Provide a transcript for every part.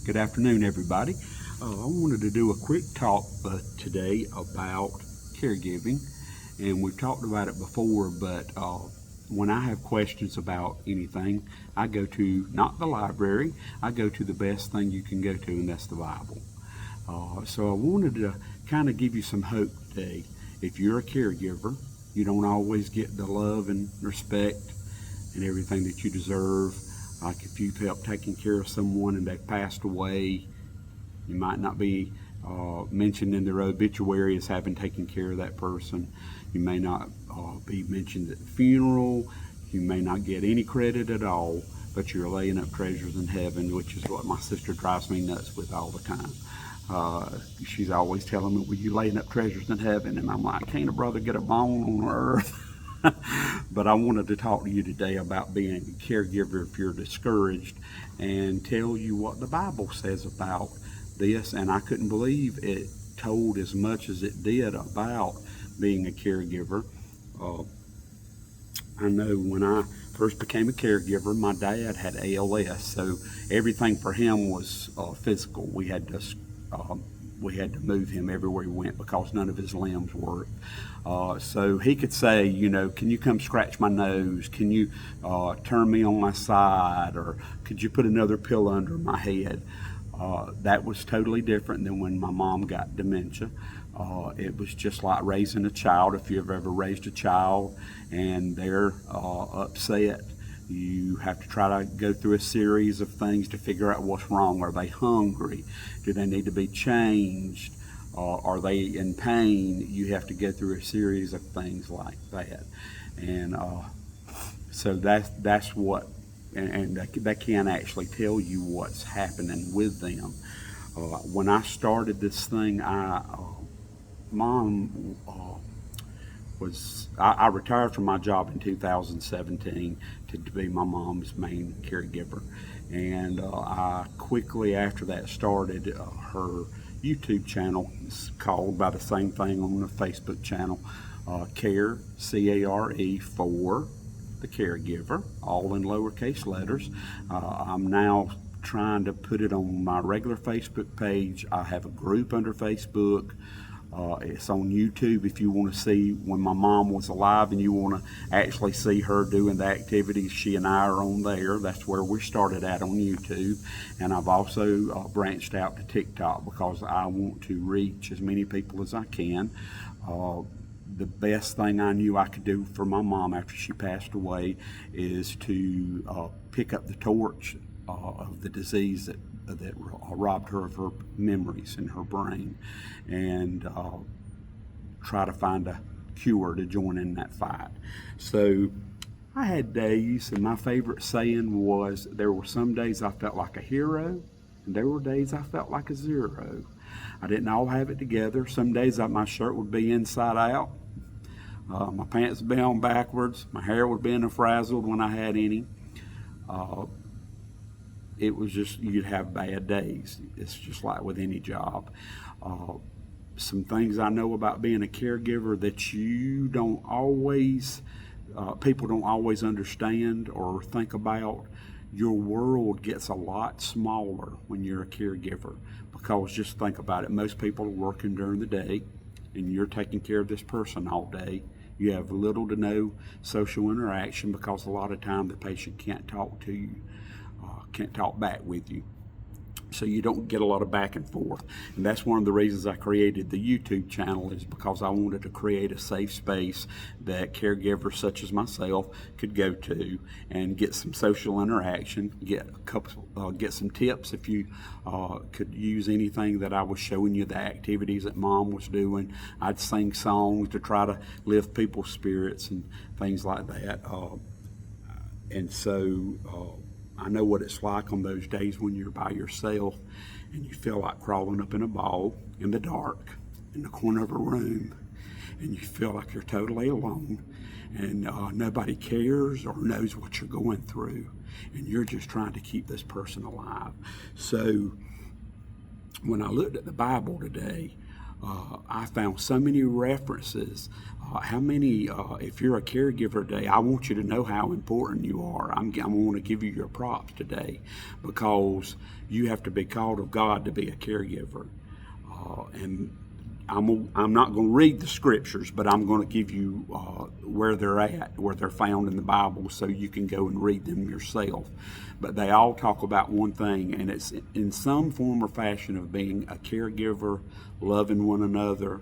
Good afternoon, everybody. I wanted to do a quick talk today about caregiving, and we've talked about it before, but when I have questions about anything, I go to not the library, I go to the best thing you can go to, and that's the Bible. So I wanted to kind of give you some hope today. If you're a caregiver, you don't always get the love and respect and everything that you deserve. Like if you've helped taking care of someone and they've passed away, you might not be mentioned in their obituary as having taken care of that person. You may not be mentioned at the funeral. You may not get any credit at all, but you're laying up treasures in heaven, which is what my sister drives me nuts with all the time. She's always telling me, well, you laying up treasures in heaven? And I'm like, can't a brother get a bone on earth? But I wanted to talk to you today about being a caregiver if you're discouraged, and tell you what the Bible says about this. And I couldn't believe it told as much as it did about being a caregiver. I know when I first became a caregiver, my dad had ALS, so everything for him was physical. We had to move him everywhere he went because none of his limbs worked. So he could say, you know, can you come scratch my nose? Can you turn me on my side? Or could you put another pillow under my head? That was totally different than when my mom got dementia. It was just like raising a child. If you've ever raised a child and they're upset, you have to try to go through a series of things to figure out what's wrong. Are they hungry? Do they need to be changed? Are they in pain? You have to go through a series of things like that. And so that's what, and they can't actually tell you what's happening with them. When I started this thing, Mom I retired from my job in 2017 to be my mom's main caregiver, and I quickly after that started her YouTube channel. It's called by the same thing on the Facebook channel, Care, C-A-R-E, for the caregiver, all in lowercase letters. I'm now trying to put it on my regular Facebook page. I have a group under Facebook. It's on YouTube if you want to see when my mom was alive and you want to actually see her doing the activities. She and I are on there. That's where we started at on YouTube. And I've also branched out to TikTok because I want to reach as many people as I can. The best thing I knew I could do for my mom after she passed away is to pick up the torch of the disease that robbed her of her memories in her brain, and try to find a cure to join in that fight. So I had days, and my favorite saying was, there were some days I felt like a hero, and there were days I felt like a zero. I didn't all have it together. Some days my shirt would be inside out, my pants would be on backwards, my hair would be frazzled when I had any. It was just, you'd have bad days. It's just like with any job. Some things I know about being a caregiver that you don't always, people don't always understand or think about. Your world gets a lot smaller when you're a caregiver, because just think about it. Most people are working during the day and you're taking care of this person all day. You have little to no social interaction because a lot of time the patient can't talk to you, can't talk back with you. So you don't get a lot of back and forth. And that's one of the reasons I created the YouTube channel, is because I wanted to create a safe space that caregivers such as myself could go to and get some social interaction, get some tips if you could use anything that I was showing you, the activities that Mom was doing. I'd sing songs to try to lift people's spirits and things like that. And so I know what it's like on those days when you're by yourself and you feel like crawling up in a ball in the dark in the corner of a room, and you feel like you're totally alone, and nobody cares or knows what you're going through, and you're just trying to keep this person alive. So when I looked at the Bible today, I found so many references. How many, if you're a caregiver today, I want you to know how important you are. I'm going to give you your props today, because you have to be called of God to be a caregiver. And I'm not going to read the scriptures, but I'm going to give you where they're at, where they're found in the Bible, so you can go and read them yourself. But they all talk about one thing, and it's in some form or fashion of being a caregiver, loving one another.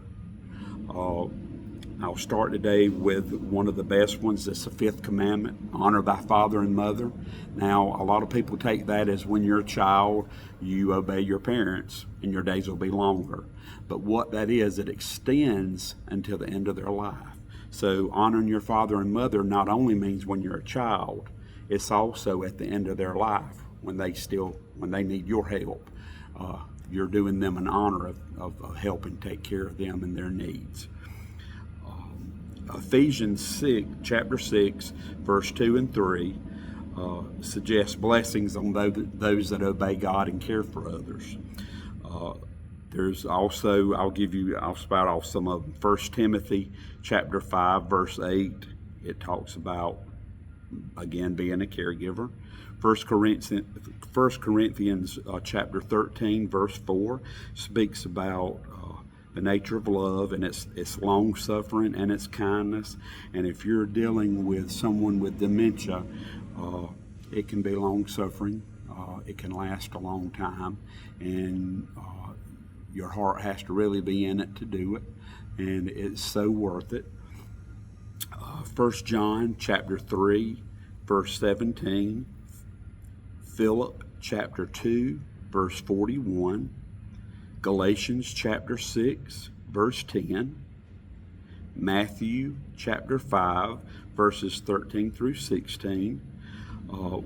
I'll start today with one of the best ones. It's the fifth commandment: honor thy father and mother. Now, a lot of people take that as when you're a child, you obey your parents and your days will be longer. But what that is, it extends until the end of their life. So honoring your father and mother not only means when you're a child, it's also at the end of their life when they need your help. You're doing them an honor of helping take care of them and their needs. Ephesians 6, chapter 6, verse 2 and 3 suggests blessings on those that obey God and care for others. There's also, I'll spout off some of them. 1 Timothy chapter 5, verse 8, it talks about, again, being a caregiver. 1 Corinthians chapter 13, verse 4 speaks about the nature of love, and it's long-suffering and it's kindness. And if you're dealing with someone with dementia, it can be long-suffering. It can last a long time, and your heart has to really be in it to do it, and it's so worth it. 1 John chapter 3, verse 17, Philip chapter 2, verse 41, Galatians chapter 6, verse 10, Matthew chapter 5, verses 13 through 16.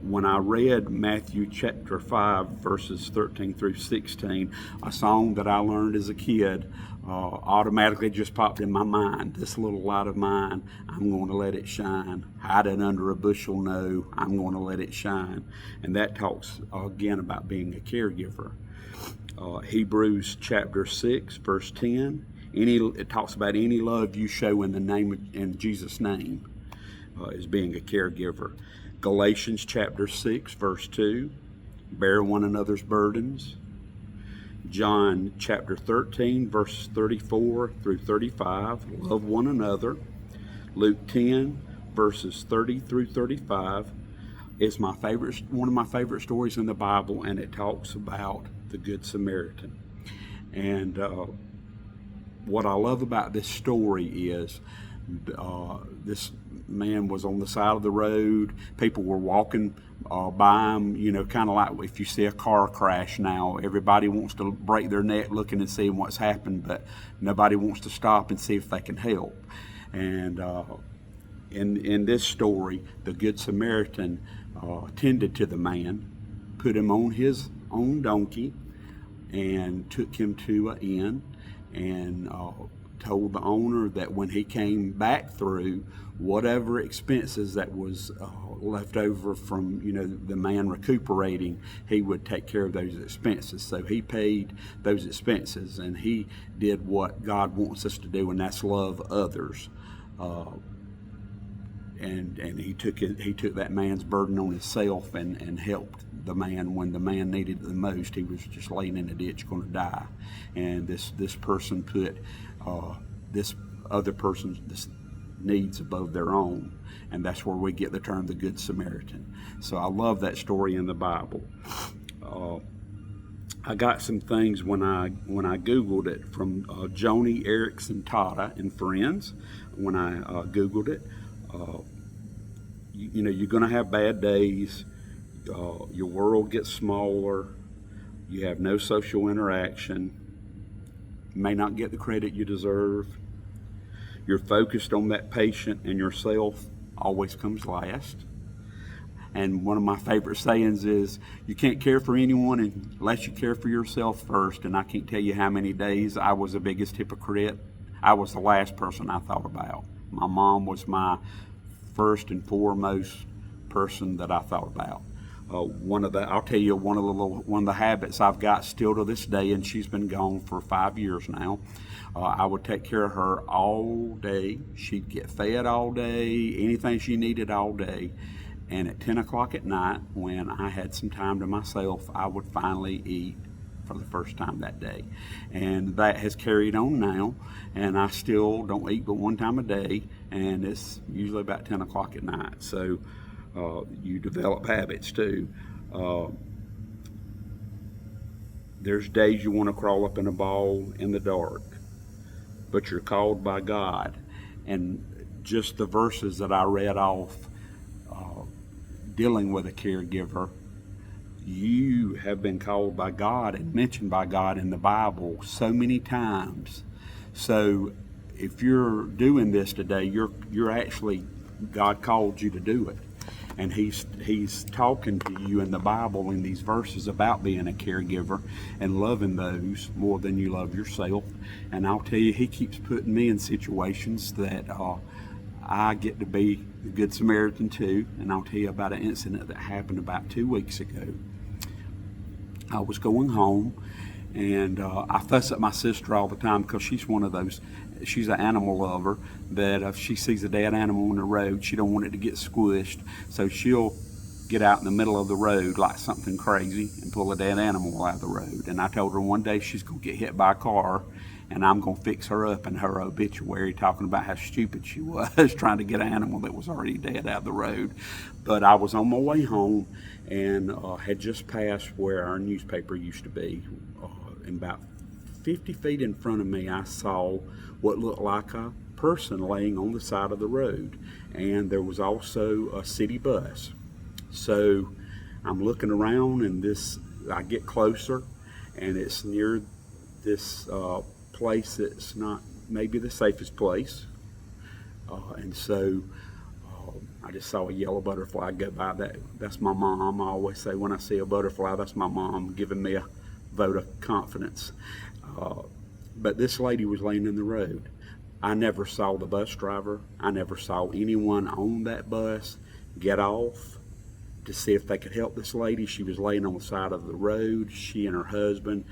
When I read Matthew chapter 5, verses 13 through 16, a song that I learned as a kid automatically just popped in my mind. This little light of mine, I'm going to let it shine. Hide it under a bushel, no, I'm going to let it shine. And that talks again about being a caregiver. Hebrews chapter 6, verse 10, it talks about any love you show in Jesus' name as being a caregiver. Galatians chapter 6, verse 2, bear one another's burdens. John chapter 13, verses 34 through 35, love one another. Luke 10, verses 30 through 35 is one of my favorite stories in the Bible, and it talks about the Good Samaritan. And what I love about this story is this man was on the side of the road. People were walking by him, kind of like if you see a car crash now, everybody wants to break their neck looking and seeing what's happened, but nobody wants to stop and see if they can help. And in this story, the Good Samaritan tended to the man, put him on his own donkey, and took him to an inn, and told the owner that when he came back through, whatever expenses that was left over from the man recuperating, he would take care of those expenses. So he paid those expenses, and he did what God wants us to do, and that's love others. And he took that man's burden on himself and helped the man when the man needed it the most. He was just laying in a ditch going to die, and this person put this other person's needs above their own, and that's where we get the term the Good Samaritan. So I love that story in the Bible. I got some things when I Googled it from Joni Eareckson Tada and Friends. When I Googled it, you're going to have bad days. Your world gets smaller. You have no social interaction. May not get the credit you deserve. You're focused on that patient, and yourself always comes last. And one of my favorite sayings is, you can't care for anyone unless you care for yourself first. And I can't tell you how many days I was the biggest hypocrite. I was the last person I thought about. My mom was my first and foremost person that I thought about. I'll tell you one of the habits I've got still to this day, and she's been gone for 5 years now. I would take care of her all day. She'd get fed all day, anything she needed all day. And at 10 o'clock at night, when I had some time to myself, I would finally eat for the first time that day. And that has carried on now, and I still don't eat but one time a day, and it's usually about 10 o'clock at night. So you develop habits too. There's days you want to crawl up in a ball in the dark, but you're called by God. And just the verses that I read off dealing with a caregiver, you have been called by God and mentioned by God in the Bible so many times. So if you're doing this today, you're actually, God called you to do it. And he's talking to you in the Bible in these verses about being a caregiver and loving those more than you love yourself. And I'll tell you, he keeps putting me in situations that I get to be the Good Samaritan too. And I'll tell you about an incident that happened about 2 weeks ago. I was going home, and I fuss at my sister all the time because she's one of those, she's an animal lover, that if she sees a dead animal on the road, she don't want it to get squished. So she'll get out in the middle of the road like something crazy and pull a dead animal out of the road. And I told her one day she's going to get hit by a car, and I'm going to fix her up in her obituary, talking about how stupid she was trying to get an animal that was already dead out of the road. But I was on my way home and had just passed where our newspaper used to be. And about 50 feet in front of me, I saw what looked like a person laying on the side of the road. And there was also a city bus. So I'm looking around, and I get closer, and it's near this place that's not maybe the safest place. And so I just saw a yellow butterfly go by. That's my mom. I always say when I see a butterfly, that's my mom giving me a vote of confidence. But this lady was laying in the road. I never saw the bus driver. I never saw anyone on that bus get off to see if they could help this lady. She was laying on the side of the road. She and her husband.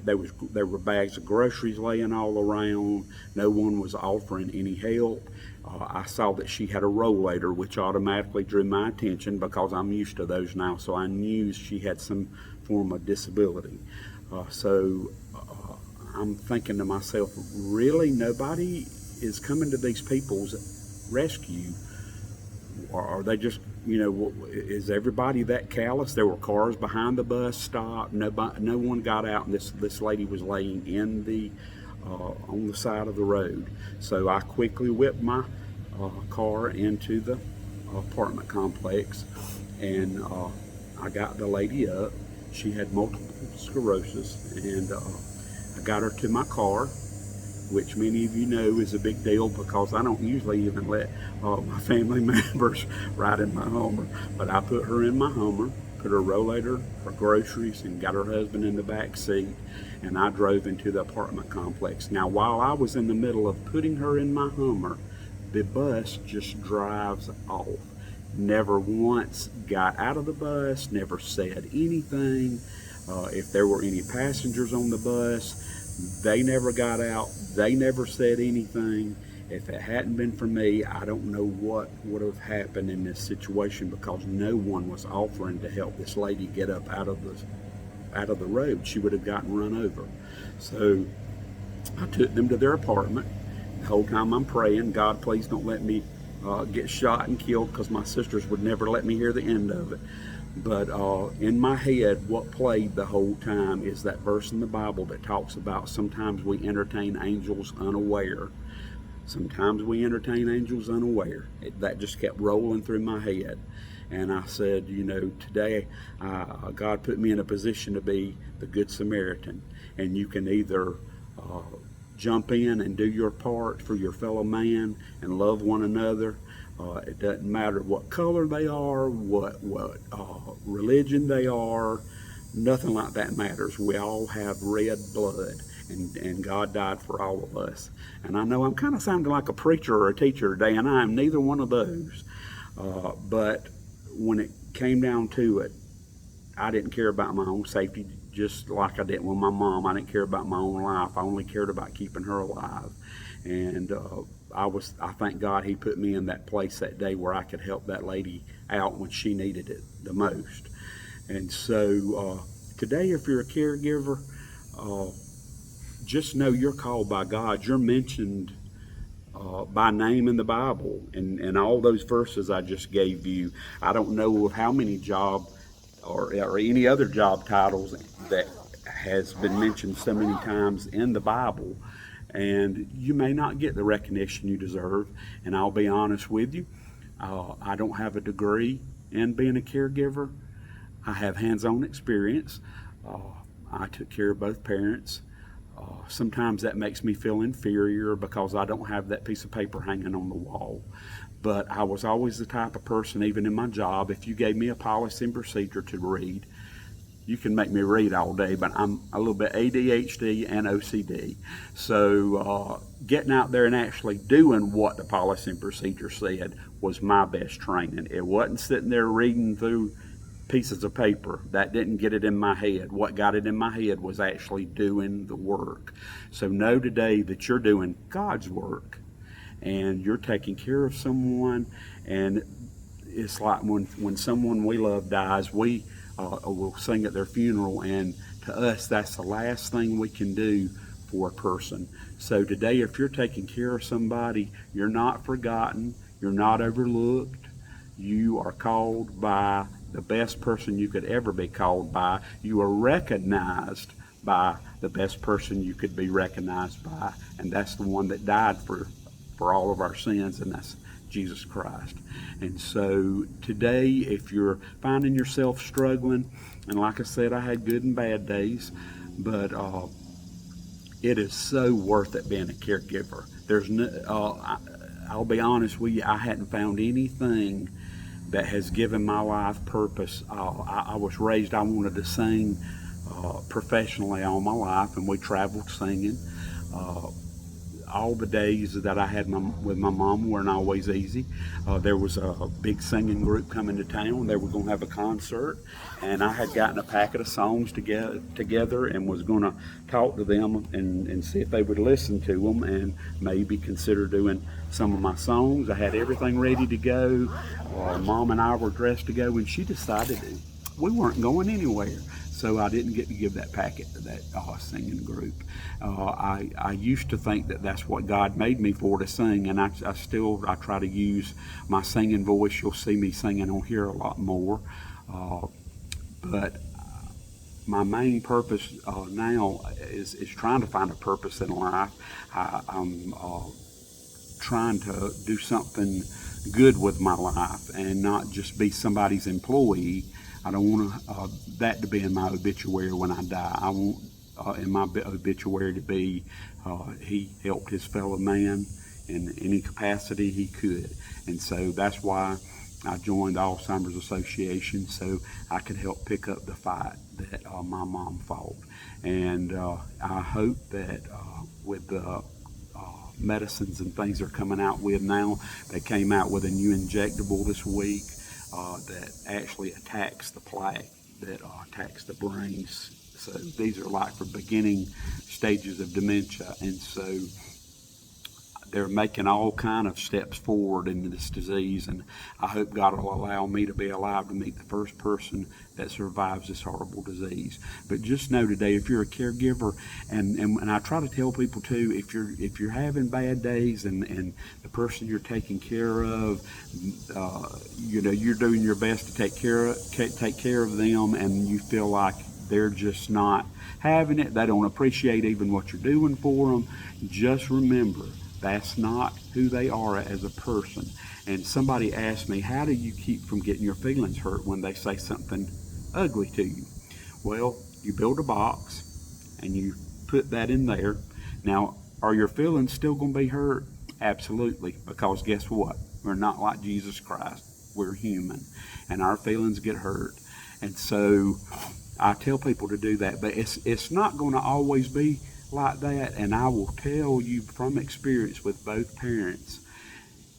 There were bags of groceries laying all around. No one was offering any help. I saw that she had a rollator, which automatically drew my attention because I'm used to those now. So I knew she had some form of disability. So I'm thinking to myself, really, nobody is coming to these people's rescue? Or are they just, is everybody that callous? There were cars behind the bus stop. No one got out, and this lady was laying in on the side of the road. So I quickly whipped my car into the apartment complex, and I got the lady up. She had multiple sclerosis, and I got her to my car, which many of you know is a big deal because I don't usually even let my family members ride in my Hummer. But I put her in my Hummer, put her rollator, her groceries, and got her husband in the back seat, and I drove into the apartment complex. Now, while I was in the middle of putting her in my Hummer, the bus just drives off. Never once got out of the bus, never said anything. If there were any passengers on the bus, they never got out. They never said anything. If it hadn't been for me, I don't know what would have happened in this situation because no one was offering to help this lady get up out of the road. She would have gotten run over. So I took them to their apartment. The whole time I'm praying, God, please don't let me get shot and killed, because my sisters would never let me hear the end of it. But in my head, what played the whole time is that verse in the Bible that talks about sometimes we entertain angels unaware. Sometimes we entertain angels unaware. That just kept rolling through my head. And I said, today God put me in a position to be the Good Samaritan. And you can either jump in and do your part for your fellow man and love one another. It doesn't matter what color they are, what religion they are. Nothing like that matters. We all have red blood, and God died for all of us. And I know I'm kind of sounding like a preacher or a teacher today, and I am neither one of those. But when it came down to it, I didn't care about my own safety, just like I didn't with my mom. I didn't care about my own life. I only cared about keeping her alive. And I thank God he put me in that place that day where I could help that lady out when she needed it the most. And so today, if you're a caregiver, uh, just know you're called by God. You're mentioned by name in the Bible, and all those verses I just gave you. I don't know of how many job or any other job titles that has been mentioned so many times in the Bible, and you may not get the recognition you deserve. And I'll be honest with you, I don't have a degree in being a caregiver. I have hands-on experience. Uh, I took care of both parents. Sometimes that makes me feel inferior because I don't have that piece of paper hanging on the wall. But I was always the type of person, even in my job, if you gave me a policy and procedure to read, you can make me read all day, but I'm a little bit ADHD and OCD. So getting out there and actually doing what the policy and procedure said was my best training. It wasn't sitting there reading through pieces of paper. That didn't get it in my head. What got it in my head was actually doing the work. So know today that you're doing God's work and you're taking care of someone. And it's like when someone we love dies, we will sing at their funeral, and to us that's the last thing we can do for a person. So today, if you're taking care of somebody, you're not forgotten, you're not overlooked. You are called by the best person you could ever be called by. You are recognized by the best person you could be recognized by, and that's the one that died for all of our sins, and that's Jesus Christ. And so today, if you're finding yourself struggling, and like I said, I had good and bad days, but it is so worth it being a caregiver. There's no, I'll be honest with you, I hadn't found anything that has given my life purpose. I was raised, I wanted to sing professionally all my life, and we traveled singing. All the days that I had with my mom weren't always easy. There was a big singing group coming to town. They were going to have a concert, and I had gotten a packet of songs together and was going to talk to them and see if they would listen to them and maybe consider doing some of my songs. I had everything ready to go. Mom and I were dressed to go, and she decided we weren't going anywhere. So I didn't get to give that packet to that singing group. I used to think that that's what God made me for, to sing, and I try to use my singing voice. You'll see me singing on here a lot more. But my main purpose now is trying to find a purpose in life. I'm trying to do something good with my life and not just be somebody's employee. I don't want that to be in my obituary when I die. I want in my obituary to be he helped his fellow man in any capacity he could. And so that's why I joined the Alzheimer's Association, so I could help pick up the fight that my mom fought. And I hope that with the medicines and things they're coming out with now, they came out with a new injectable this week that actually attacks the plaque that attacks the brains. So these are like for beginning stages of dementia, and so they're making all kind of steps forward in this disease, and I hope God will allow me to be alive to meet the first person that survives this horrible disease. But just know today, if you're a caregiver, and I try to tell people too, if you're having bad days and the person you're taking care of, you're doing your best to take care of them, and you feel like they're just not having it, they don't appreciate even what you're doing for them, just remember, that's not who they are as a person. And somebody asked me, how do you keep from getting your feelings hurt when they say something ugly to you? Well, you build a box and you put that in there. Now, are your feelings still going to be hurt? Absolutely, because guess what? We're not like Jesus Christ. We're human, and our feelings get hurt. And so I tell people to do that, but it's not going to always be like that. And I will tell you from experience with both parents,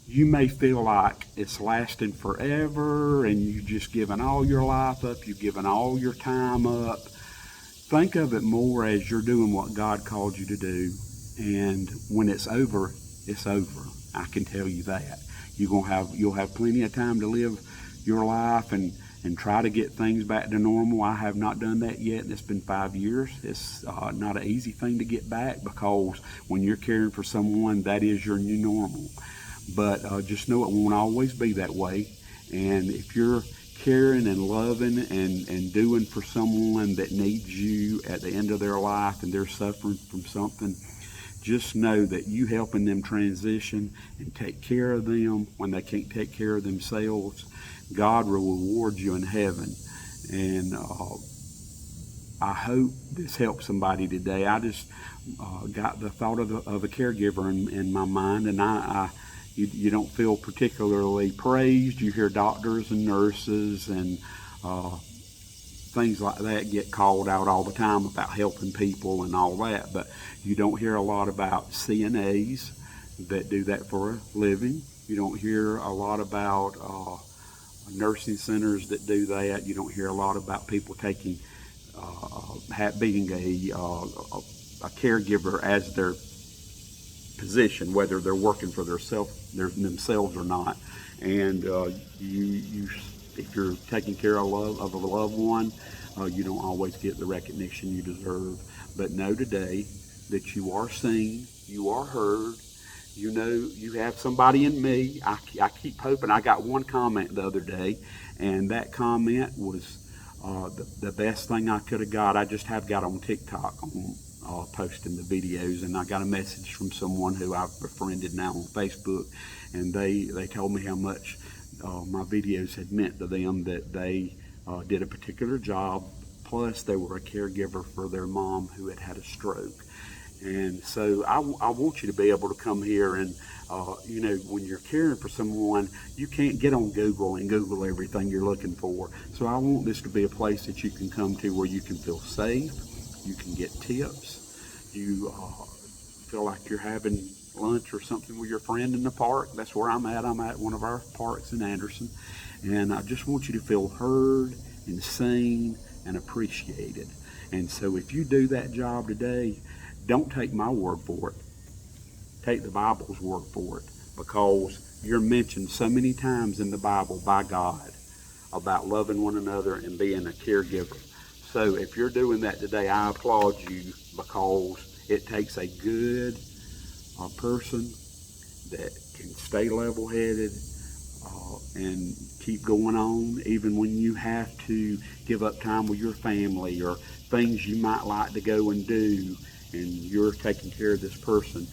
you may feel like it's lasting forever and you've just given all your life up, you've given all your time up. Think of it more as you're doing what God called you to do. And when it's over, it's over. I can tell you that. You'll have plenty of time to live your life and try to get things back to normal. I have not done that yet, and it's been 5 years. It's not an easy thing to get back, because when you're caring for someone, that is your new normal. But just know it won't always be that way. And if you're caring and loving and doing for someone that needs you at the end of their life and they're suffering from something, just know that you helping them transition and take care of them when they can't take care of themselves, God will reward you in heaven. And I hope this helps somebody today. I just got the thought of a caregiver in my mind, and you don't feel particularly praised. You hear doctors and nurses and things like that get called out all the time about helping people and all that, but you don't hear a lot about CNAs that do that for a living. You don't hear a lot about nursing centers that do that. You don't hear a lot about people taking being a caregiver as their position, whether they're working for themselves or not. And if you're taking care of a loved one, you don't always get the recognition you deserve. But know today that you are seen, you are heard. You know you have somebody in me. I keep hoping. I got one comment the other day, and that comment was the best thing I could have got. I just have got on TikTok posting the videos, and I got a message from someone who I've befriended now on Facebook, and they told me how much my videos had meant to them, that they did a particular job, plus they were a caregiver for their mom who had had a stroke. And so I want you to be able to come here and, when you're caring for someone, you can't get on Google and Google everything you're looking for. So I want this to be a place that you can come to where you can feel safe, you can get tips, you feel like you're having lunch or something with your friend in the park. That's where I'm at. I'm at one of our parks in Anderson. And I just want you to feel heard and seen and appreciated. And so if you do that job today, don't take my word for it. Take the Bible's word for it, because you're mentioned so many times in the Bible by God about loving one another and being a caregiver. So if you're doing that today, I applaud you, because it takes a good person that can stay level-headed and keep going on, even when you have to give up time with your family or things you might like to go and do, and you're taking care of this person.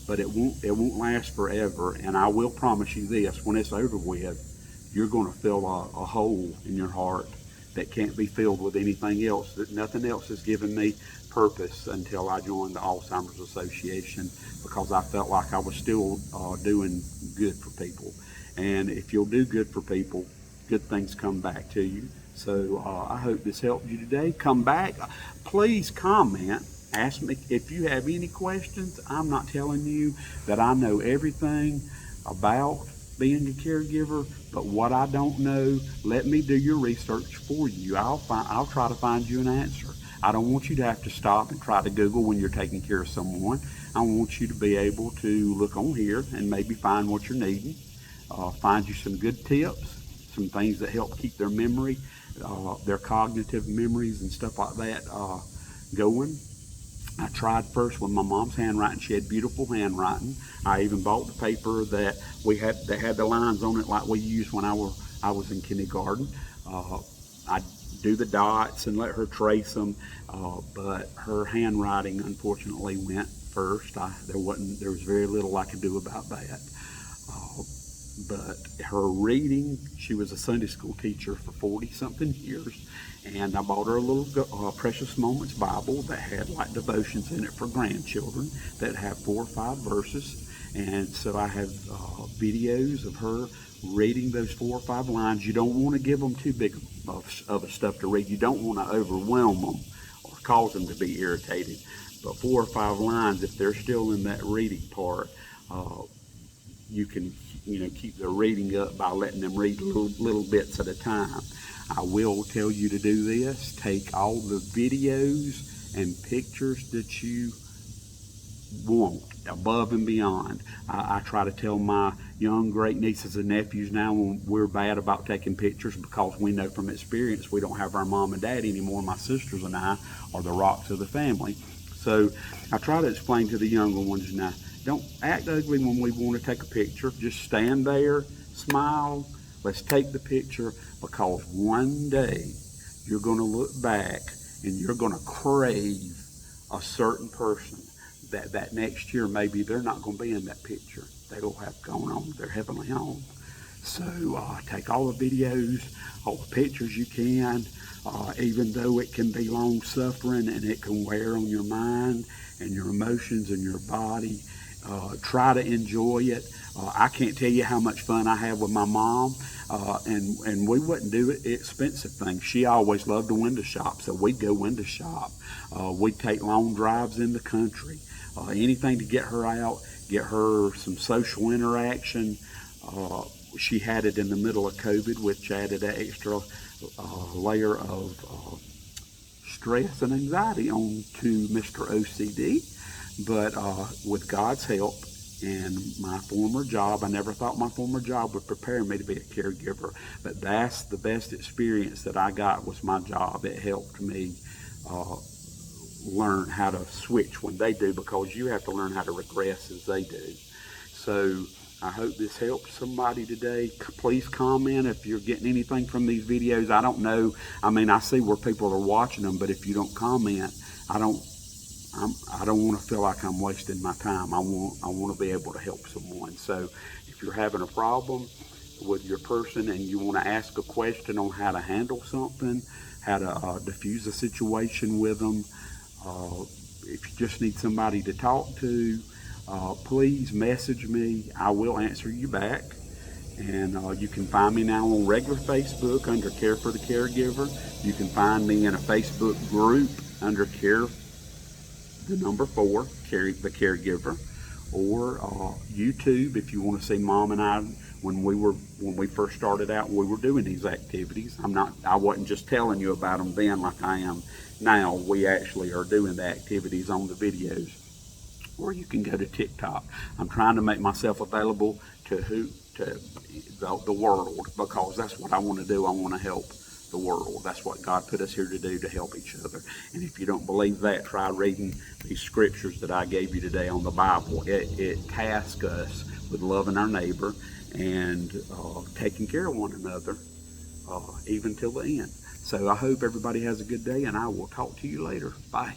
But it won't last forever. And I will promise you this: when it's over with, you're going to feel a hole in your heart that can't be filled with anything else. That nothing else has given me purpose until I joined the Alzheimer's Association, because I felt like I was still doing good for people. And if you'll do good for people, good things come back to you. So I hope this helped you today. Come back. Please comment. Ask me if you have any questions. I'm not telling you that I know everything about being a caregiver, but what I don't know, let me do your research for you. I'll try to find you an answer. I don't want you to have to stop and try to Google when you're taking care of someone. I want you to be able to look on here and maybe find what you're needing. Find you some good tips, some things that help keep their memory, their cognitive memories and stuff like that going. I tried first with my mom's handwriting. She had beautiful handwriting. I even bought the paper that had the lines on it like we used when I was in kindergarten. I do the dots and let her trace them, but her handwriting unfortunately went first. There was very little I could do about that. But her reading, she was a Sunday school teacher for 40-something years, and I bought her a little Precious Moments Bible that had like devotions in it for grandchildren that have 4 or 5 verses. And so I have videos of her reading those 4 or 5 lines. You don't want to give them too big of a stuff to read. You don't want to overwhelm them or cause them to be irritated. But 4 or 5 lines, if they're still in that reading part, you can, keep their reading up by letting them read little bits at a time. I will tell you to do this. Take all the videos and pictures that you want, above and beyond. I try to tell my young great nieces and nephews now when we're bad about taking pictures, because we know from experience we don't have our mom and dad anymore. My sisters and I are the rocks of the family. So I try to explain to the younger ones now, don't act ugly when we want to take a picture. Just stand there, smile, let's take the picture, because one day you're going to look back and you're going to crave a certain person that next year maybe they're not going to be in that picture. They will have gone on their heavenly home. So take all the videos, all the pictures you can, even though it can be long suffering and it can wear on your mind and your emotions and your body. Try to enjoy it. I can't tell you how much fun I have with my mom, and we wouldn't do expensive things. She always loved to window shop, so we'd go window shop. We'd take long drives in the country. Anything to get her out, get her some social interaction. She had it in the middle of COVID, which added an extra layer of stress and anxiety onto Mr. OCD. But with God's help and my former job, I never thought my former job would prepare me to be a caregiver. But that's the best experience that I got, was my job. It helped me learn how to switch when they do, because you have to learn how to regress as they do. So I hope this helps somebody today. Please comment if you're getting anything from these videos. I don't know. I mean, I see where people are watching them, but if you don't comment, I don't want to feel like I'm wasting my time. I want to be able to help someone. So if you're having a problem with your person and you want to ask a question on how to handle something, how to diffuse a situation with them, if you just need somebody to talk to, please message me. I will answer you back. And you can find me now on regular Facebook under Care for the Caregiver. You can find me in a Facebook group under Care, the number 4, the Caregiver, or YouTube if you want to see Mom and I when we first started out. We were doing these activities. I wasn't just telling you about them then like I am now. We actually are doing the activities on the videos. Or you can go to TikTok. I'm trying to make myself available to the world, because that's what I want to do. I want to help the world. That's what God put us here to do, to help each other. And if you don't believe that, try reading these scriptures that I gave you today on the Bible. It tasks us with loving our neighbor and taking care of one another, even till the end. So I hope everybody has a good day, and I will talk to you later. Bye.